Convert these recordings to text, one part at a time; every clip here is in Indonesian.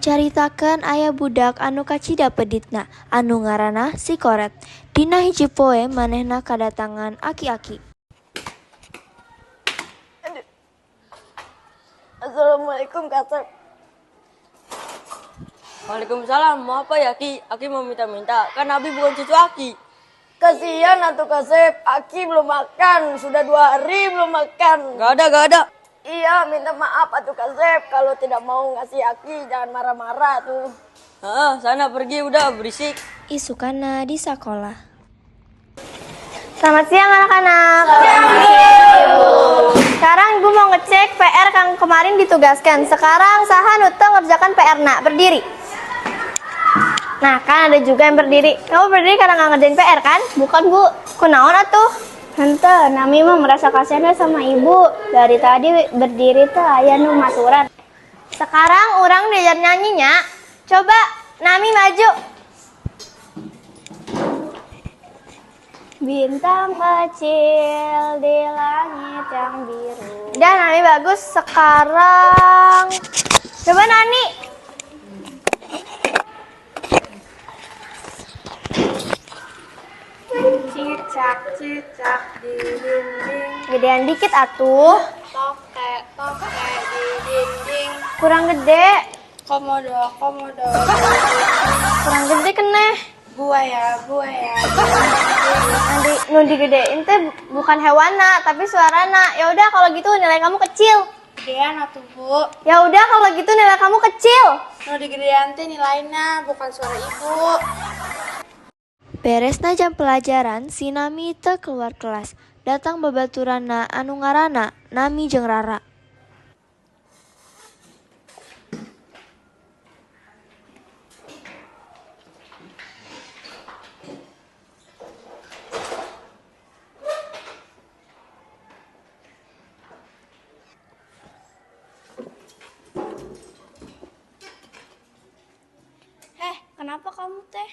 Caritakeun aya budak anu kacida peditna, anu ngaranna si Koret. Dina hiji poe manehna kadatangan aki-aki. Assalamualaikum Kak Sep. Waalaikumsalam, mau apa ya Ki? Aki mau minta-minta, kan Abi bukan cucu Aki. Kasihan atuh Kak Sep, Aki belum makan, sudah 2 hari belum makan. Gak ada. Iya, minta maaf atuh Kak Sep, kalau tidak mau ngasih Aki jangan marah-marah tuh. Sana pergi udah berisik. Isukana di sekolah. Selamat siang anak-anak. Sekarang Ibu mau ngecek PR yang kemarin ditugaskan. Sekarang saha nu teu ngerjakan PR-na, berdiri. Nah, kan ada juga yang berdiri. Kamu berdiri karena nggak ngerjain PR kan? Bukan, Bu. Kunaon atuh? Tante, Nami mah merasa kasihan sama Ibu. Dari tadi berdiri tuh aya nu maturan. Sekarang orang diajar nyanyinya. Coba Nami maju. Bintang kecil di langit yang biru. Dan Nami bagus. Sekarang coba Nani. Cicak di dinding, Gedean dikit atuh. toke di dinding, Kurang gede. komodo Kurang gede keneh. buaya Nanti nu digedein teh bukan hewana tapi suarana. Ya udah kalau gitu nilai kamu kecil. gedean atuh Bu. Ya udah kalau gitu nilai kamu kecil. Nu digedean teh nilainya bukan suara Ibu. Beresna jam pelajaran, si Nami teu keluar kelas. Datang babaturanna anu ngaranna Nami jeung Rara. Kenapa kamu teh?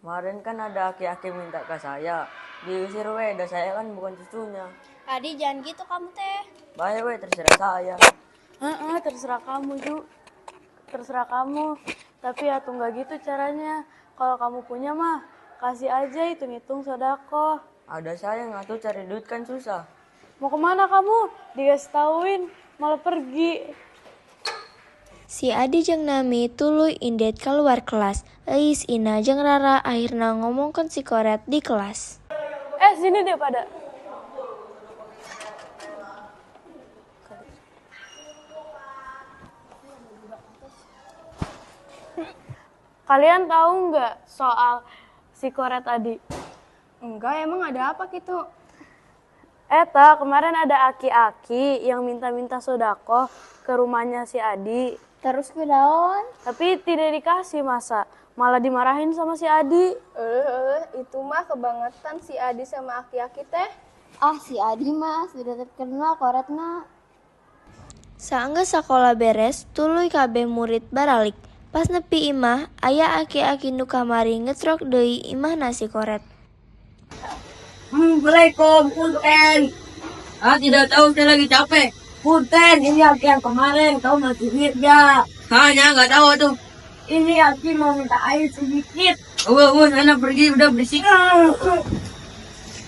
Kemarin kan ada aki-aki minta ke saya. Diusir dah saya kan bukan cucunya. Adi jangan gitu kamu teh. Baik terserah saya. Terserah kamu Ju, terserah kamu. Tapi ya tuh nggak gitu caranya. Kalau kamu punya mah kasih aja, hitung-hitung sodako. Ada saya ngatuh cari duit kan susah. Mau kemana kamu? Dikasih tauin malah pergi. Si Adi jeung Nami tuluy indet keluar kelas. Eis Ina jeung Rara akhirna ngomongkeun si Koret di kelas. Sini deh pada. Kalian tahu nggak soal si Koret tadi? Enggak, emang ada apa gitu? Kemarin ada aki-aki yang minta-minta sodako ke rumahnya si Adi. Terus kunaon? Tapi tidak dikasih masa, malah dimarahin sama si Adi. Itu mah kebangetan si Adi sama aki-aki teh. Si Adi mah sudah terkenal koretna. Saenggeus sakola beres, tuluy kabeh murid baralik. Pas nepi imah, aya aki-aki nu kamari ngecrok deui imahna si Koret. Assalamualaikum, Punten. Tidak tahu, saya lagi capek. Punten, ini Aki yang kemarin, kau masih ingat gak? Hanya nggak tahu tuh. Ini Aki mau minta air sedikit. Sana pergi, udah berisik.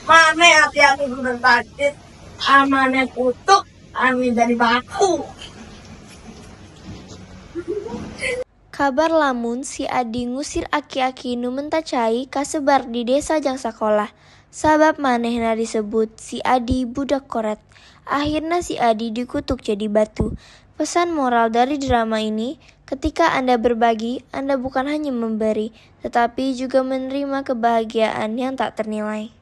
Mana Aki udah sakit. Amane kutuk, amin dari baku. Kabar lamun si Adi ngusir aki-aki nu menta cai kasebar di desa jang sakolah. Sabab manehna disebut si Adi budak Koret. Akhirnya si Adi dikutuk jadi batu. Pesan moral dari drama ini, ketika Anda berbagi, Anda bukan hanya memberi, tetapi juga menerima kebahagiaan yang tak ternilai.